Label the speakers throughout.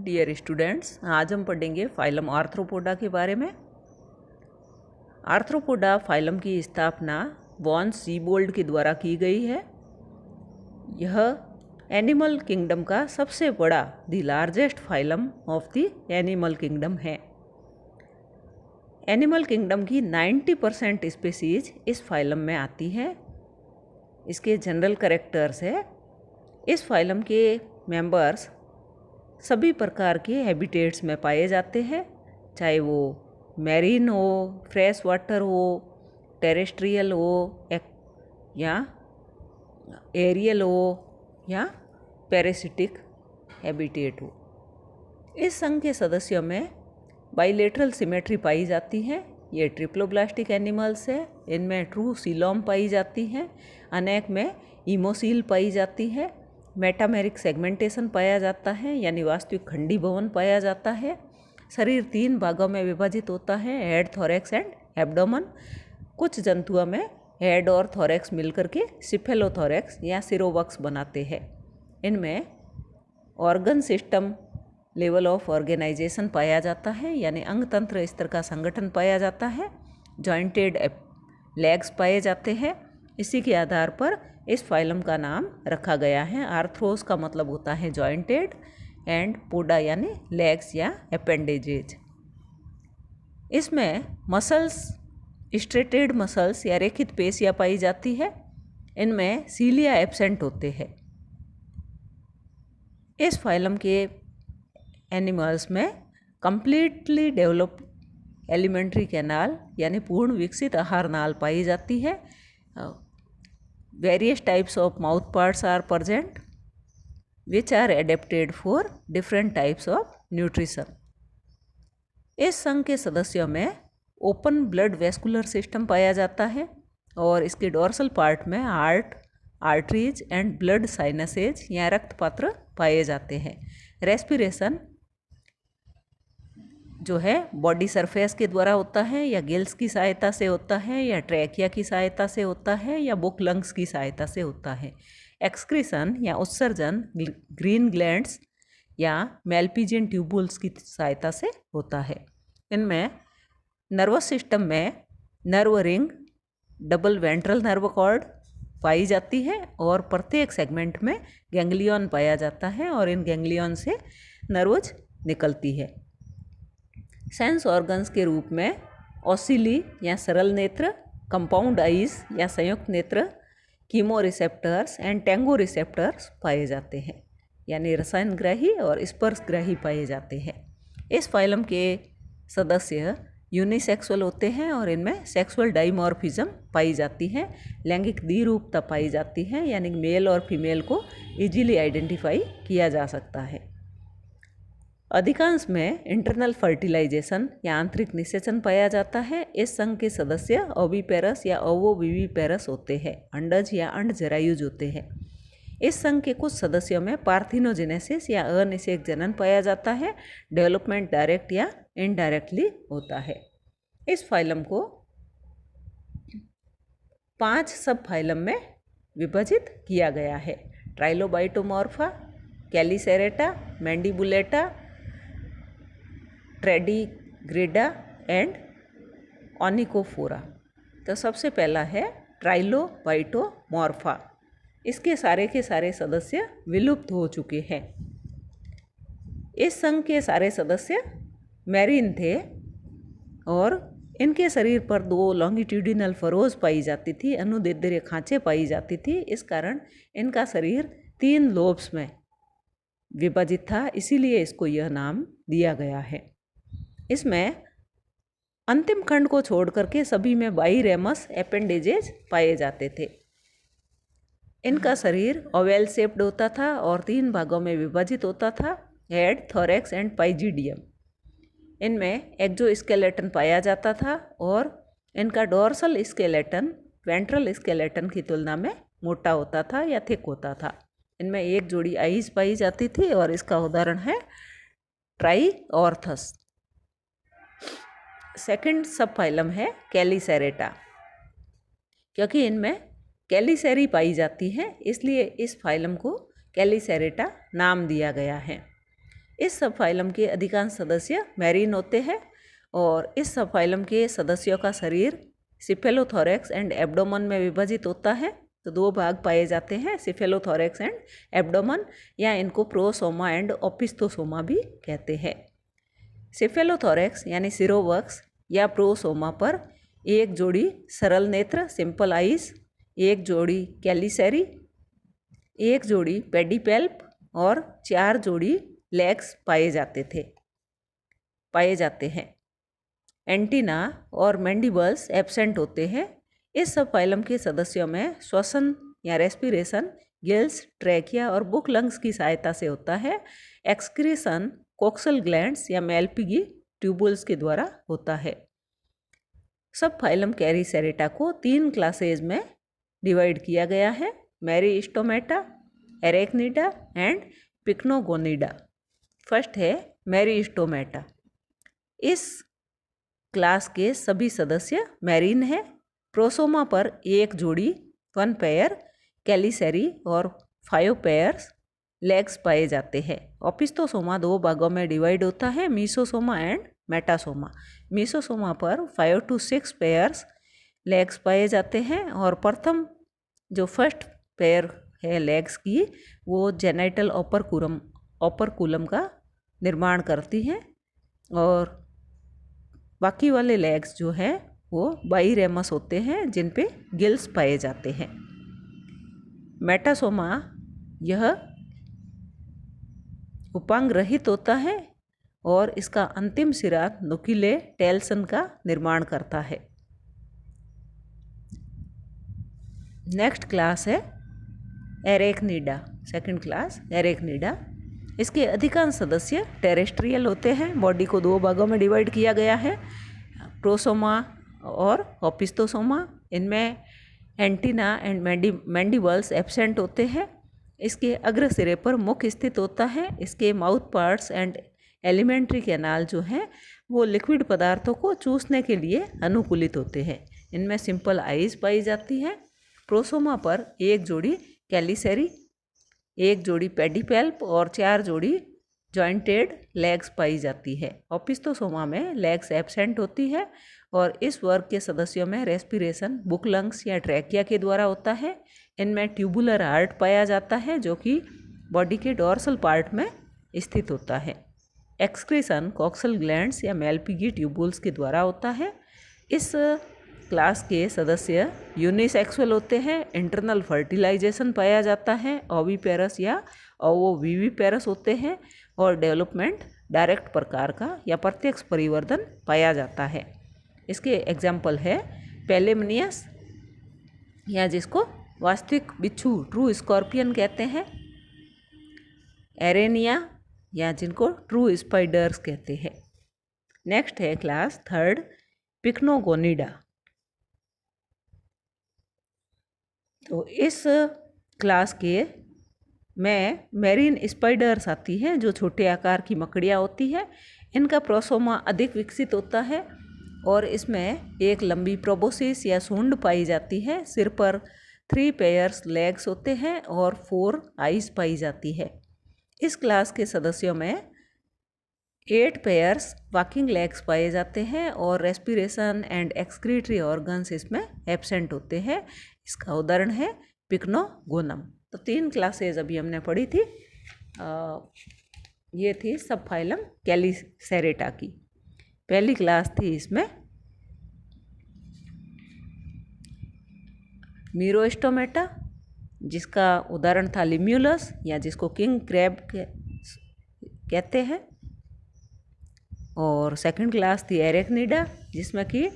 Speaker 1: Dear students, आज हम पढ़ेंगे फाइलम आर्थ्रोपोडा के बारे में। आर्थ्रोपोडा फाइलम की स्थापना वॉन सीबोल्ड के द्वारा की गई है। यह एनिमल किंगडम का सबसे बड़ा the largest phylum of the animal kingdom है। एनिमल किंगडम की 90% स्पीसीज इस फाइलम में आती हैं। इसके जनरल कैरेक्टर्स है, इस फाइलम के मेंबर्स सभी प्रकार के हैबिटेट्स में पाए जाते हैं, चाहे वो मैरीन हो, फ्रेश वाटर हो, टेरेस्ट्रियल हो या एरियल हो या पैरासिटिक हैबिटेट हो। इस संघ के सदस्यों में बाइलेटरल सिमेट्री पाई जाती है। ये ट्रिप्लोब्लास्टिक एनिमल्स है। इनमें ट्रू सीलोम पाई जाती है, अनेक में इमोसील पाई जाती है, मेटामेरिक सेगमेंटेशन पाया जाता है यानी वास्तविक खंडी भवन पाया जाता है। शरीर 3 भागों में विभाजित होता है, हेड, थोरैक्स एंड एब्डोमेन। कुछ जंतुओं में हेड और थोरैक्स मिलकर के सिफेलोथोरैक्स या सिरोवक्स बनाते हैं। इनमें organ system level of organisation पाया जाता है यानी अंग तंत्र स्तर का संगठन पाया जाता है। जॉइंटेड लेग्स पाए जाते हैं। इसी के आधार पर इस फाइलम का नाम रखा गया है। आर्थ्रोस का मतलब होता है जॉइंटेड एंड पोडा यानी लेग्स या अपेंडेजेज। इसमें मसल्स, स्ट्रेटेड मसल्स या रेखित पेशियाँ पाई जाती है। इनमें सीलिया एब्सेंट होते हैं। इस फाइलम के एनिमल्स में कंप्लीटली डेवलप्ड एलिमेंट्री कैनाल यानी पूर्ण विकसित आहार नाल पाई जाती है। Various types of mouth parts are present which are adapted for different types of nutrition. इस संघ के सदस्यों में ओपन ब्लड वेस्कुलर सिस्टम पाया जाता है और इसके डोर्सल पार्ट में हार्ट, आर्टरीज एंड ब्लड साइनसेज या रक्तपात्र पाए जाते हैं। रेस्पिरेशन जो है बॉडी सरफेस के द्वारा होता है या गिल्स की सहायता से होता है या ट्रैकिया की सहायता से होता है या बुक लंग्स की सहायता से होता है। एक्सक्रीशन या उत्सर्जन ग्रीन ग्लैंड्स या मेल्पिजियन ट्यूबुल्स की सहायता से होता है। इनमें नर्वस सिस्टम में nerve ring, double ventral nerve cord पाई जाती है और प्रत्येक सेगमेंट में गैंग्लियन पाया जाता है और इन गैंग्लियन से नर्व्स निकलती है। सेंस ऑर्गन्स के रूप में ओसिली या सरल नेत्र, कंपाउंड आइज या संयुक्त नेत्र, chemo receptors and Tengo receptors पाए जाते हैं यानी रसायनग्राही और स्पर्शग्राही पाए जाते हैं। इस फाइलम के सदस्य यूनिसेक्सुअल होते हैं और इनमें सेक्सुअल डाइमॉर्फिज्म पाई जाती है। लैंगिक द्विरूपता पाई जाती है यानी मेल और फीमेल को इजीली आइडेंटिफाई किया जा सकता है। अधिकांश में इंटरनल फर्टिलाइजेशन या आंतरिक निषेचन पाया जाता है। इस संघ के सदस्य ओविपेरस या ओवोविविपेरस होते हैं, अंडज या अंडजरायुज होते हैं। इस संघ के कुछ सदस्यों में पार्थिनोजेनेसिस या अनिषेक जनन पाया जाता है। डेवलपमेंट डायरेक्ट या इनडायरेक्टली होता है। इस फाइलम को 5 सब फाइलम में विभाजित किया गया है। ट्राइलोबाइटोमॉर्फा, कैलिसेरेटा, मैंडिबुलेटा, ट्रेडिग्रेडा एंड ओनिकोफोरा। तो सबसे पहला है ट्राइलोबाइटोमॉर्फा। इसके सारे के सारे सदस्य विलुप्त हो चुके हैं। इस संघ के सारे सदस्य मैरीन थे और इनके शरीर पर 2 लॉन्गिट्यूडिनल फरोज पाई जाती थी, अनुदैर्ध्य खांचे पाई जाती थी। इस कारण इनका शरीर 3 लोब्स में विभाजित था, इसीलिए इसको यह नाम दिया गया है। इसमें अंतिम खंड को छोड़ करके सभी में बाइरेमस एपेंडेजेज पाए जाते थे। इनका शरीर ओवेल शेप्ड होता था और 3 भागों में विभाजित होता था, हेड, थोरैक्स एंड पाइजिडियम। इनमें एक्जोस्केलेटन पाया जाता था और इनका डोर्सल स्केलेटन वेंट्रल स्केलेटन की तुलना में मोटा होता था या थिक होता था। इनमें 1 जोड़ी आइज पाई जाती थी और इसका उदाहरण है ट्राइऑर्थस। सेकंड सब फाइलम है कैलिसेरेटा। क्योंकि इनमें कैलिसेरी पाई जाती है इसलिए इस फाइलम को कैलिसेरेटा नाम दिया गया है। इस सब फाइलम के अधिकांश सदस्य मैरीन होते हैं और इस सब फाइलम के सदस्यों का शरीर सिफेलोथोरैक्स एंड एब्डोमन में विभाजित होता है। तो दो भाग पाए जाते हैं, सिफेलोथोरैक्स एंड एब्डोमन, या इनको प्रोसोमा एंड ओपिस्थोसोमा भी कहते हैं। सिफेलोथोरैक्स यानी सिरोवक्स या प्रोसोमा पर एक जोड़ी सरल नेत्र सिंपल आइज, एक जोड़ी कैलिसेरी, एक जोड़ी पेडिपेल्प और 4 जोड़ी लेग्स पाए जाते हैं। एंटीना और मैंडिबल्स एब्सेंट होते हैं। इस सब फाइलम के सदस्यों में श्वसन या रेस्पिरेशन गिल्स, ट्रैकिया और बुक लंग्स की सहायता से होता है। एक्सक्रीशन कोक्सल ग्लैंड्स या मेल्पिगी ट्यूबुल्स के द्वारा होता है। सब फाइलम कैरीसेरेटा को 3 क्लासेज में डिवाइड किया गया है, मैरीस्टोमेटा, एरेक्निडा एंड पिक्नोगोनिडा। फर्स्ट है मैरीस्टोमेटा। इस क्लास के सभी सदस्य मैरीन हैं। प्रोसोमा पर एक जोड़ी 1 पेयर कैलिसेरी और 5 पेयर्स लेग्स पाए जाते हैं। ओपिस्थोसोमा 2 भागों में डिवाइड होता है, मीसोसोमा एंड मेटासोमा। मीसोसोमा पर 5 to 6 पेयर्स लेग्स पाए जाते हैं और प्रथम जो फर्स्ट पेयर है लेग्स की वो जेनाइटल ओपरकुलम का निर्माण करती हैं और बाकी वाले लेग्स जो हैं वो बाईरेमस होते हैं जिन पे गिल्स पाए जाते हैं। मेटासोमा यह उपांग रहित होता है और इसका अंतिम सिरा नुकीले टेल्सन का निर्माण करता है। नेक्स्ट क्लास है एरेक्निडा, सेकंड क्लास एरेक्निडा। इसके अधिकांश सदस्य टेरेस्ट्रियल होते हैं। बॉडी को 2 भागों में डिवाइड किया गया है, प्रोसोमा और ओपिस्थोसोमा। इनमें एंटीना एंड मैंडिबल्स एब्सेंट होते हैं। इसके अग्र सिरे पर मुख स्थित होता है। इसके mouth parts and alimentary canal जो हैं वो लिक्विड पदार्थों को चूसने के लिए अनुकूलित होते हैं। इनमें सिंपल आइज पाई जाती हैं। प्रोसोमा पर एक जोड़ी कैलिसेरी, एक जोड़ी पेडिपेल्प और 4 जोड़ी जॉइंटेड लेग्स पाई जाती है। ओपिस्थोसोमा में लेग्स एब्सेंट होती है और इस वर्ग के सदस्यों में रेस्पिरेशन बुक लंग्स या ट्रैकिया के द्वारा होता है। इनमें ट्यूबुलर हार्ट पाया जाता है जो कि बॉडी के डोर्सल पार्ट में स्थित होता है। एक्सक्रीशन कोक्सल ग्लैंड्स या मेल्पिगी ट्यूबुल्स के द्वारा होता है। इस क्लास के सदस्य यूनिसेक्सुअल होते हैं। इंटरनल फर्टिलाइजेशन पाया जाता है। ओविपेरस या ओवोविविपेरस होते हैं और डेवलपमेंट डायरेक्ट प्रकार का या प्रत्यक्ष परिवर्धन पाया जाता है। इसके एग्जाम्पल है पेलेमनियस या जिसको वास्तविक बिच्छू ट्रू स्कॉर्पियन कहते हैं, एरेनिया या जिनको ट्रू स्पाइडर्स कहते हैं। नेक्स्ट है क्लास थर्ड पिक्नोगोनिडा। तो इस क्लास के में मैरीन स्पाइडर्स आती हैं जो छोटे आकार की मकड़ियाँ होती हैं। इनका प्रोसोमा अधिक विकसित होता है और इसमें एक लंबी प्रोबोसिस या सूंड पाई जाती है। सिर पर 3 पेयर्स लेग्स होते हैं और 4 आइज पाई जाती है। इस क्लास के सदस्यों में 8 पेयर्स वॉकिंग लेग्स पाए जाते हैं और रेस्पिरेशन एंड एक्सक्रीटरी ऑर्गन्स इसमें एब्सेंट होते हैं। इसका उदाहरण है पिक्नोगोनम। तो 3 क्लासेज अभी हमने पढ़ी थी। ये थी सब फाइलम कैलिसेरेटा की। पहली क्लास थी इसमें मीरोस्टोमेटा जिसका उदाहरण था लिम्यूलस या जिसको किंग क्रैब कहते हैं। और सेकंड क्लास थी एरेक्निडा जिसमें कि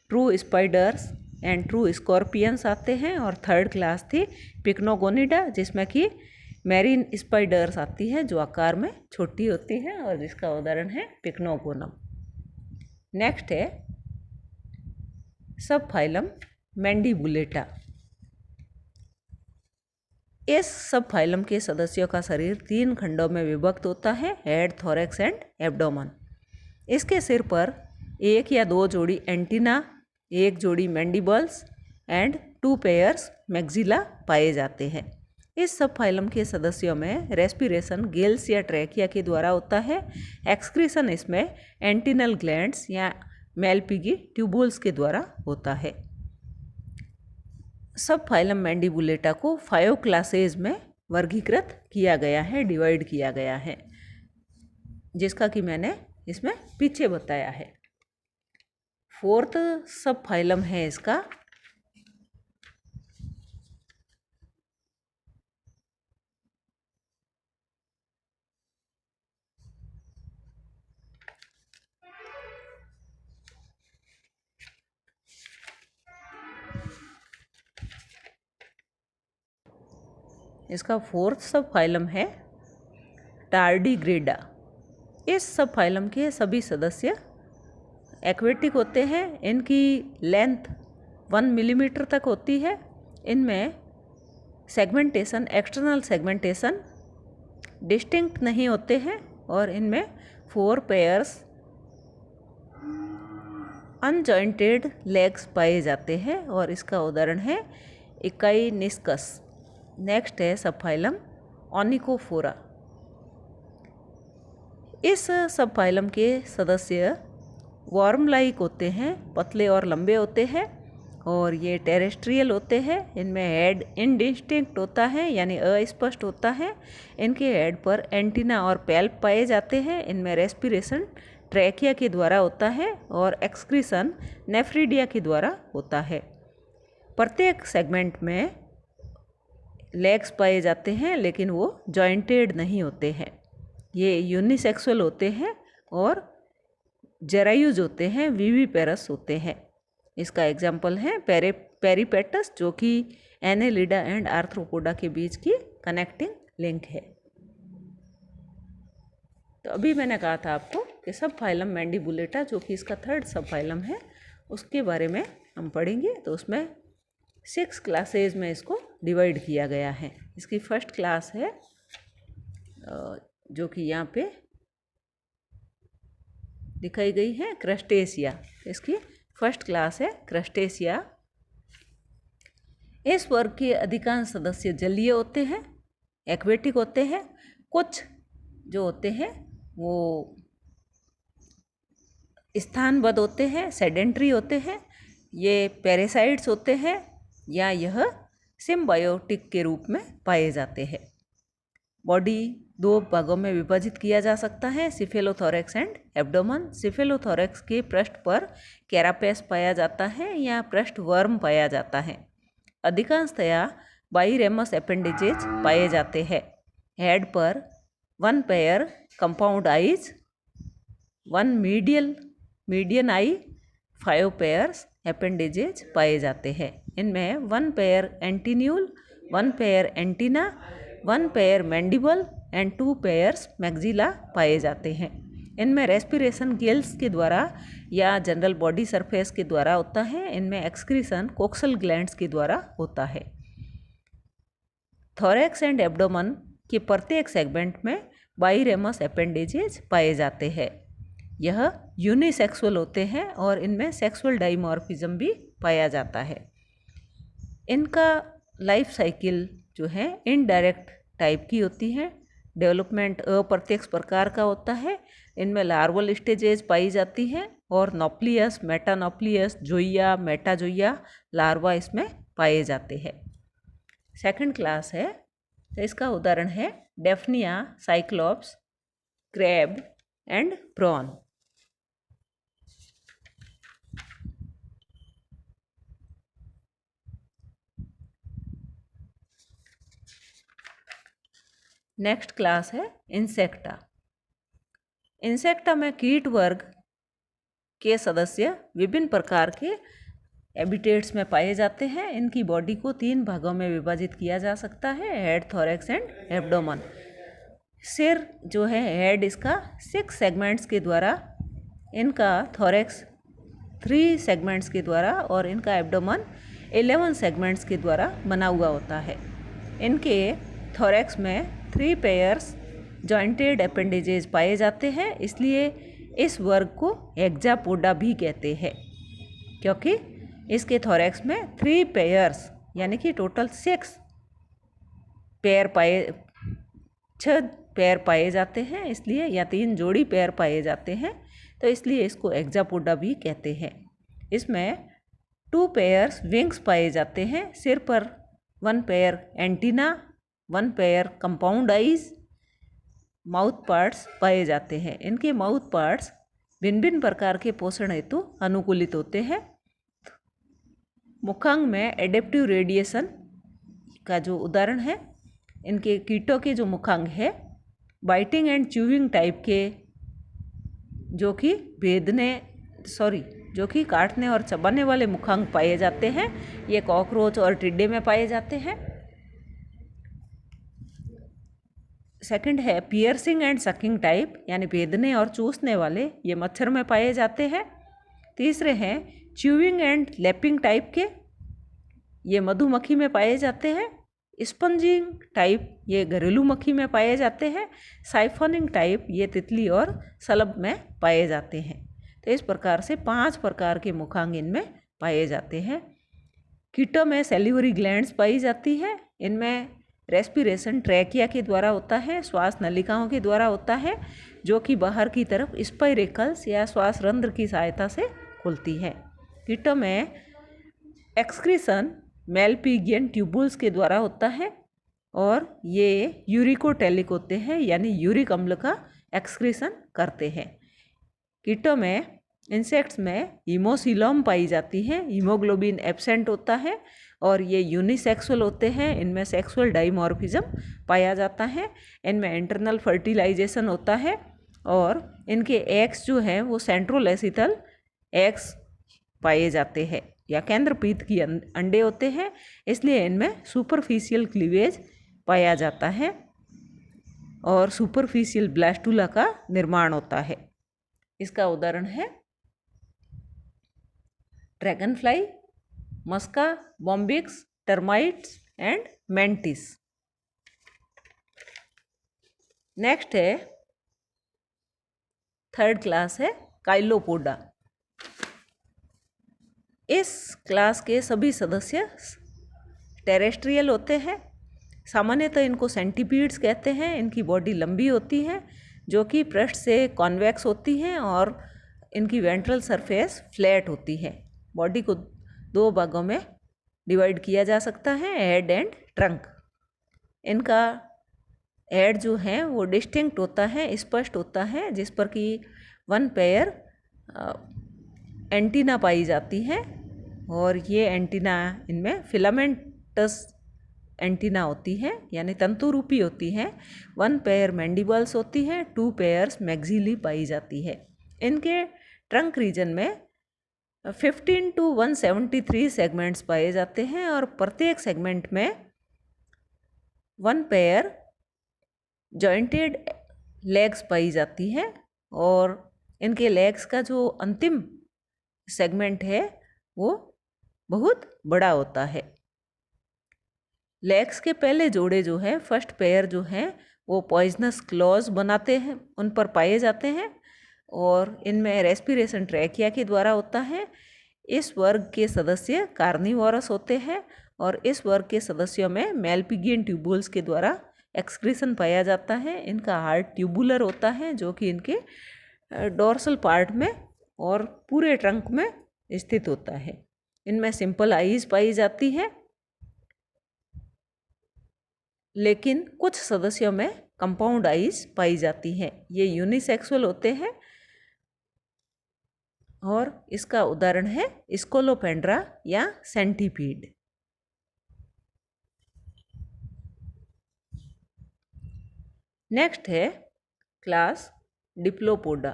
Speaker 1: true spiders and true scorpions आते हैं। और थर्ड क्लास थी पिक्नोगोनिडा जिसमें कि मैरीन स्पाइडर्स आती है जो आकार में छोटी होती है और जिसका उदाहरण है पिक्नोगोनम। नेक्स्ट है सब फाइलम मैंडिबुलेटा। इस सब फाइलम के सदस्यों का शरीर 3 खंडों में विभक्त होता है, हेड, थोरैक्स एंड एब्डोमन। इसके सिर पर 1 या 2 जोड़ी एंटीना, 1 जोड़ी मैंडिबल्स एंड 2 पेयर्स मैक्सिला पाए जाते हैं। इस सब फाइलम के सदस्यों में रेस्पिरेशन गिल्स या ट्रैकिया के द्वारा होता है। एक्सक्रीशन इसमें एंटिनल ग्लैंड्स या मेलपिगी ट्यूबुल्स के द्वारा होता है। सब फाइलम मैंडिबुलेटा को 5 क्लासेज में वर्गीकृत किया गया है, डिवाइड किया गया है, जिसका कि मैंने इसमें पीछे बताया है। 4th सब फाइलम है इसका इसका 4th सब फाइलम है टार्डिग्रेडा। इस सब फाइलम के सभी सदस्य एक्वेटिक होते हैं। इनकी लेंथ 1 मिलीमीटर तक होती है। इनमें सेगमेंटेशन, एक्सटर्नल सेगमेंटेशन डिस्टिंक्ट नहीं होते हैं और इनमें 4 पेयर्स अनजॉइंटेड लेग्स पाए जाते हैं और इसका उदाहरण है इकाइनिस्कस। नेक्स्ट है सब फाइलम ओनिकोफोरा। इस सब फाइलम के सदस्य वर्म लाइक होते हैं, पतले और लंबे होते हैं और ये टेरेस्ट्रियल होते हैं। इनमें हेड इनडिस्टिंक्ट होता है यानी अस्पष्ट होता है। इनके हेड पर एंटीना और पैल्प पाए जाते हैं। इनमें रेस्पिरेशन ट्रैकिया के द्वारा होता है और एक्सक्रीशन नेफ्रीडिया के द्वारा होता है। प्रत्येक सेगमेंट में लेग्स पाए जाते हैं लेकिन वो जॉइंटेड नहीं होते हैं। ये यूनिसेक्सुअल होते हैं और जेरायूज होते हैं, विविपेरस होते हैं। इसका एग्जाम्पल है पेरिपेटस, जो कि एनेलिडा एंड आर्थ्रोपोडा के बीच की कनेक्टिंग लिंक है। तो अभी मैंने कहा था आपको कि सब फाइलम मैंडिबुलेटा, जो कि इसका 3rd सब फाइलम है, उसके बारे में हम पढ़ेंगे। तो उसमें 6 क्लासेज में इसको डिवाइड किया गया है। इसकी फर्स्ट क्लास है जो कि यहाँ पे दिखाई गई है, क्रस्टेशिया। इसकी फर्स्ट क्लास है क्रस्टेशिया। इस वर्ग के अधिकांश सदस्य जलीय होते हैं, एक्वेटिक होते हैं। कुछ जो होते हैं वो स्थानबद्ध होते हैं, सेडेंट्री होते हैं। ये पैरासाइट्स होते हैं या यह सिम्बायोटिक के रूप में पाए जाते हैं। बॉडी 2 भागों में विभाजित किया जा सकता है, सिफेलोथोरैक्स एंड एब्डोमेन। सिफेलोथोरैक्स के पृष्ठ पर कैरापेस पाया जाता है या पृष्ठ वर्म पाया जाता है। अधिकांशतया बाइरेमस एपेंडेजेज पाए जाते हैं। हेड पर 1 pair compound eyes, 1 median eye, 5 pairs appendages पाए जाते हैं। इनमें 1 pair antennule, 1 pair antenna, 1 pair mandible and 2 pairs maxilla पाए जाते हैं। इनमें रेस्पिरेशन गिल्स के द्वारा या जनरल बॉडी सरफेस के द्वारा होता है। इनमें एक्सक्रीशन कोक्सल ग्लैंड्स के द्वारा होता है। थोरैक्स एंड एब्डोमेन के प्रत्येक सेगमेंट में बाइरेमस एपेंडेजेज पाए जाते हैं। यह यूनिसेक्सुअल होते हैं और इनमें सेक्सुअल डाइमॉर्फिज्म भी पाया जाता है। इनका लाइफ साइकिल जो है इनडायरेक्ट टाइप की होती है। डेवलपमेंट अप्रत्यक्ष प्रकार का होता है। इनमें लार्वल स्टेजेज पाई जाती हैं और नॉप्लियस, मेटानॉप्लियस, जोइया, मेटाजोइया लार्वा इसमें पाए जाते हैं। सेकंड क्लास है, तो इसका उदाहरण है Daphnia, Cyclops, crab and prawn. Next class है इंसेक्टा। इंसेक्टा में कीट वर्ग के सदस्य विभिन्न प्रकार के हैबिटेट्स में पाए जाते हैं। इनकी बॉडी को 3 भागों में विभाजित किया जा सकता है, हेड, थोरैक्स एंड एब्डोमेन। सिर जो है, हेड इसका 6 सेगमेंट्स के द्वारा, इनका थोरैक्स 3 सेगमेंट्स के द्वारा और इनका एब्डोमेन 11 सेगमेंट्स के द्वारा बना हुआ होता है। इनके थोरैक्स में 3 पेयर्स जॉइंटेड एपेंडेजेज पाए जाते हैं, इसलिए इस वर्ग को हेक्सापोडा भी कहते हैं, क्योंकि इसके थोरैक्स में 3 पेयर्स यानी कि टोटल 6 पैर पाए 6 पैर पाए जाते हैं, इसलिए या 3 जोड़ी पैर पाए जाते हैं, तो इसलिए इसको हेक्सापोडा भी कहते हैं। इसमें 2 पेयर्स विंग्स पाए जाते हैं, सिर पर 1 pair antenna, 1 pair compound eyes, mouth parts पाए जाते हैं। इनके माउथ पार्ट्स भिन्न भिन्न प्रकार के पोषण हेतु अनुकूलित होते हैं। मुखांग में एडेप्टिव रेडिएशन का जो उदाहरण है, इनके कीटों के जो मुखांग है बाइटिंग एंड च्यूइंग टाइप के, जो कि काटने और चबाने वाले मुखांग पाए जाते हैं। ये कॉकरोच और टिड्डे में पाए जाते हैं। सेकंड है पियर्सिंग एंड सकिंग टाइप, यानी भेदने और चूसने वाले, ये मच्छर में पाए जाते हैं। तीसरे हैं च्यूइंग एंड लैपिंग टाइप के, ये मधुमक्खी में पाए जाते हैं। स्पंजिंग टाइप, ये घरेलू मक्खी में पाए जाते हैं। साइफनिंग टाइप, ये तितली और शलभ में पाए जाते हैं। तो इस प्रकार से 5 प्रकार के मुखांग इनमें पाए जाते हैं। कीटों में सेलिवरी ग्लैंड्स पाई जाती है। इनमें रेस्पिरेशन ट्रैकिया के द्वारा होता है, श्वास नलिकाओं के द्वारा होता है, जो कि बाहर की तरफ स्पाइरेकल्स या श्वास रंध्र की सहायता से खुलती है। कीटों में एक्सक्रीशन मेलपिगियन ट्यूबुल्स के द्वारा होता है और ये यूरिकोटेलिक होते हैं, यानी यूरिक अम्ल का एक्सक्रीशन करते हैं। कीटों में इंसेक्ट्स में हीमोसिलोम पाई जाती है, हीमोग्लोबिन एब्सेंट होता है और ये यूनिसेक्सुअल होते हैं। इनमें सेक्सुअल डाइमॉर्फिज्म पाया जाता है। इनमें इंटरनल फर्टिलाइजेशन होता है और इनके एग्स जो हैं वो सेंट्रोलेसिथल एग्स पाए जाते हैं या केंद्रपीत की अंडे होते हैं, इसलिए इनमें सुपरफिशियल क्लीवेज पाया जाता है और सुपरफिशियल ब्लास्टुला का निर्माण होता है। इसका उदाहरण है dragonfly, Musca, Bombyx, termites and mantis. Next है थर्ड क्लास है काइलोपोडा। इस क्लास के सभी सदस्य टेरेस्ट्रियल होते हैं। सामान्यतः इनको सेंटीपीड्स कहते हैं। इनकी बॉडी लंबी होती है जो कि पृष्ठ से कॉन्वेक्स होती है और इनकी वेंट्रल सरफेस फ्लैट होती है। बॉडी को 2 भागों में डिवाइड किया जा सकता है, हेड एंड ट्रंक। इनका हेड जो है वो डिस्टिंक्ट होता है, स्पष्ट होता है, जिस पर कि 1 पेयर एंटीना पाई जाती है और ये एंटीना इनमें फिलामेंटस एंटीना होती है, यानी तंतुरूपी होती है। 1 पेयर मैंडिबल्स होती है, 2 पेयर्स मैक्सिली पाई जाती है। इनके ट्रंक रीजन में 15 to 173 सेगमेंट्स पाए जाते हैं और प्रत्येक सेगमेंट में 1 पेयर जॉइंटेड लेग्स पाई जाती है और इनके लेग्स का जो अंतिम सेगमेंट है वो बहुत बड़ा होता है। लेग्स के पहले जोड़े जो है, फर्स्ट पेयर जो है, वो पॉइजनस क्लॉज बनाते हैं, उन पर पाए जाते हैं और इनमें रेस्पिरेशन ट्रैकिया के द्वारा होता है। इस वर्ग के सदस्य कार्निवोरस होते हैं और इस वर्ग के सदस्यों में मेलपिगियन ट्यूबुल्स के द्वारा एक्सक्रीशन पाया जाता है। इनका हार्ट ट्यूबुलर होता है जो कि इनके डोर्सल पार्ट में और पूरे ट्रंक में स्थित होता है। इनमें सिंपल आईज पाई जाती है, लेकिन कुछ सदस्यों में कंपाउंड आईज पाई जाती हैं। ये यूनिसेक्सुअल होते हैं और इसका उदाहरण है स्कोलोपेंड्रा या सेंटीपीड। नेक्स्ट है क्लास डिप्लोपोडा।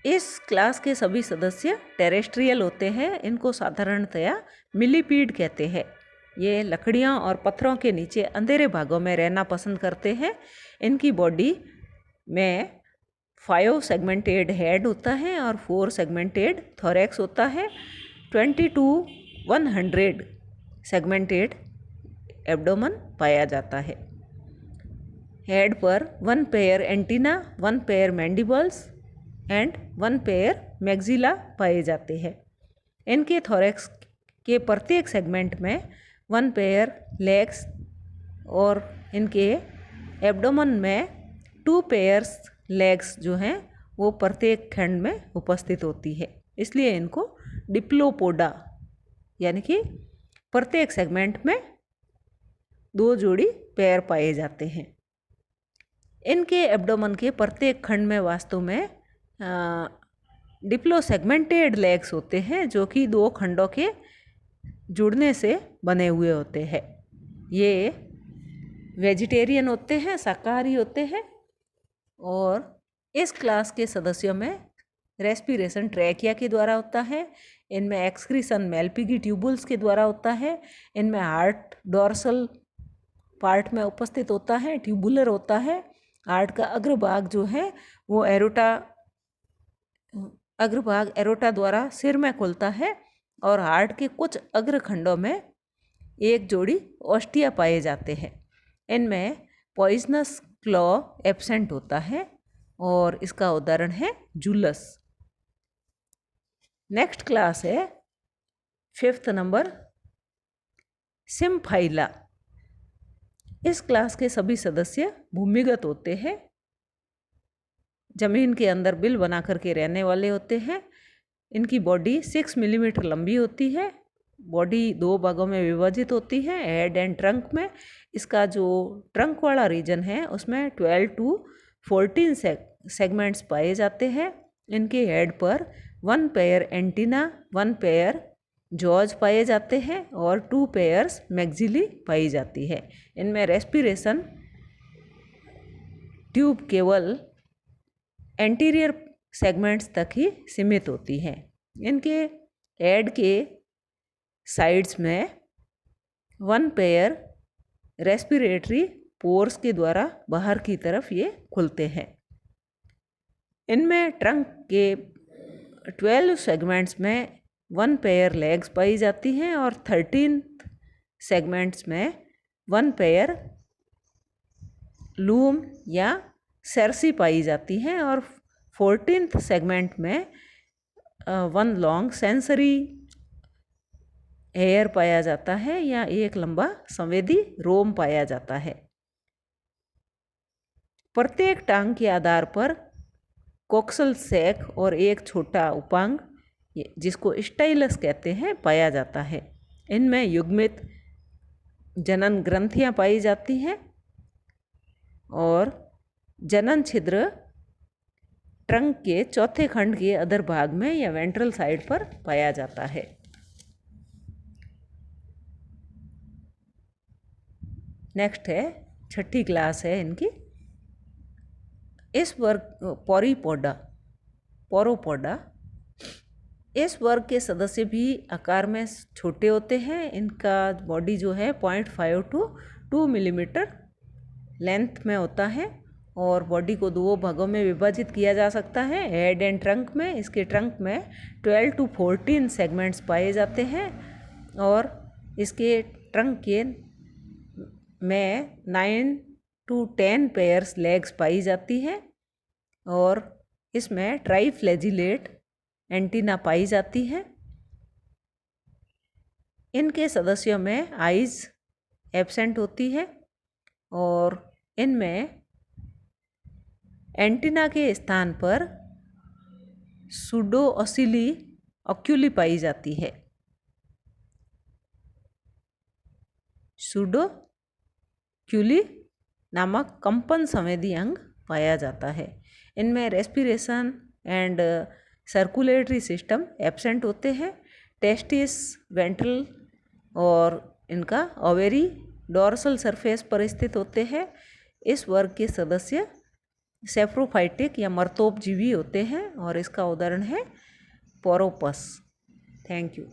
Speaker 1: इस क्लास के सभी सदस्य टेरेस्ट्रियल होते हैं। इनको साधारणतया मिलीपीड कहते हैं। ये लकड़ियों और पत्थरों के नीचे अंधेरे भागों में रहना पसंद करते हैं। इनकी बॉडी में 5 सेगमेंटेड हेड होता है और 4 सेगमेंटेड थोरैक्स होता है। 20 to 100 सेगमेंटेड एब्डोमेन पाया जाता है। हेड पर 1 pair antenna, 1 pair mandibles and 1 pair maxilla पाए जाते हैं। इनके थोरैक्स के प्रत्येक सेगमेंट में 1 पेयर लेग्स, और इनके एब्डोमेन में 2 पेयर्स लेग्स जो हैं वो प्रत्येक खंड में उपस्थित होती है, इसलिए इनको डिप्लोपोडा यानी कि प्रत्येक सेगमेंट में 2 जोड़ी पैर पाए जाते हैं। इनके एब्डोमेन के प्रत्येक खंड में वास्तव में डिप्लो सेगमेंटेड लेग्स होते हैं, जो कि 2 खंडों के जुड़ने से बने हुए होते हैं। ये वेजिटेरियन होते हैं, शाकाहारी होते हैं, और इस क्लास के सदस्यों में रेस्पिरेशन ट्रैकिया के द्वारा होता है। इनमें एक्सक्रीशन मेल्पिगी ट्यूबुल्स के द्वारा होता है। इनमें हार्ट डोर्सल पार्ट में उपस्थित होता है, ट्यूबुलर होता है। हार्ट का अग्रभाग जो है वो अग्रभाग एरोटा द्वारा सिर में खुलता है, और हार्ट के कुछ अग्रखंडों में एक जोड़ी ऑस्टिया पाए जाते हैं। इनमें पॉइजनस क्लॉ एब्सेंट होता है, और इसका उदाहरण है जूलस। नेक्स्ट क्लास है 5th नंबर सिम्फाइला। इस क्लास के सभी सदस्य भूमिगत होते हैं, जमीन के अंदर बिल बना करके रहने वाले होते हैं। इनकी बॉडी 6 मिलीमीटर लंबी होती है। बॉडी 2 भागों में विभाजित होती है, हेड एंड ट्रंक में। इसका जो ट्रंक वाला रीजन है उसमें 12 to 14 सेगमेंट्स पाए जाते हैं। इनके हेड पर 1 पेयर एंटीना, 1 पेयर जॉज पाए जाते हैं, और 2 पेयर्स मैक्सिली पाई जाती है। इनमें रेस्पिरेशन ट्यूब केवल एंटीरियर सेगमेंट्स तक ही सीमित होती है। इनके हेड के साइड्स में 1 पेयर रेस्पिरेटरी पोर्स के द्वारा बाहर की तरफ ये खुलते हैं। इनमें ट्रंक के 12 सेगमेंट्स में 1 पेयर लेग्स पाई जाती हैं, और 13 सेगमेंट्स में 1 पेयर लूम या सर्सी पाई जाती हैं, और 14th सेगमेंट में 1 लॉन्ग सेंसरी हेयर पाया जाता है, या एक लंबा संवेदी रोम पाया जाता है। प्रत्येक टांग के आधार पर कोक्सल सैक और एक छोटा उपांग, जिसको स्टाइलस कहते हैं, पाया जाता है। इनमें युग्मित जनन ग्रंथियां पाई जाती हैं, और जनन छिद्र ट्रंक के चौथे खंड के अधर भाग में या वेंट्रल साइड पर पाया जाता है। नेक्स्ट है 6ठी क्लास है इनकी। इस वर्ग पोरोपोडा, इस वर्ग के सदस्य भी आकार में छोटे होते हैं। इनका बॉडी जो है 0.5 to 2 मिलीमीटर लेंथ में होता है, और बॉडी को 2 भागों में विभाजित किया जा सकता है, हेड एंड ट्रंक में। इसके ट्रंक में 12 to 14 सेगमेंट्स पाए जाते हैं, और इसके ट्रंक के में 9 to 10 पेयर्स लेग्स पाई जाती है, और इसमें ट्राइफ्लैजिलेट एंटीना पाई जाती है। इनके सदस्यों में आइज एब्सेंट होती है, और इनमें एंटीना के स्थान पर सूडो ऑक्यूली पाई जाती है। सूडो क्यूली नामक कंपन संवेदी अंग पाया जाता है। इनमें respiration and circulatory system absent होते हैं। टेस्टिस, वेंट्रल और इनका ओवेरी डोर्सल सरफेस पर स्थित होते हैं। इस वर्ग के सदस्य सेफ्रोफाइटिक या मर्तोपजीवी होते हैं, और इसका उदाहरण है पोरोपस। Thank you.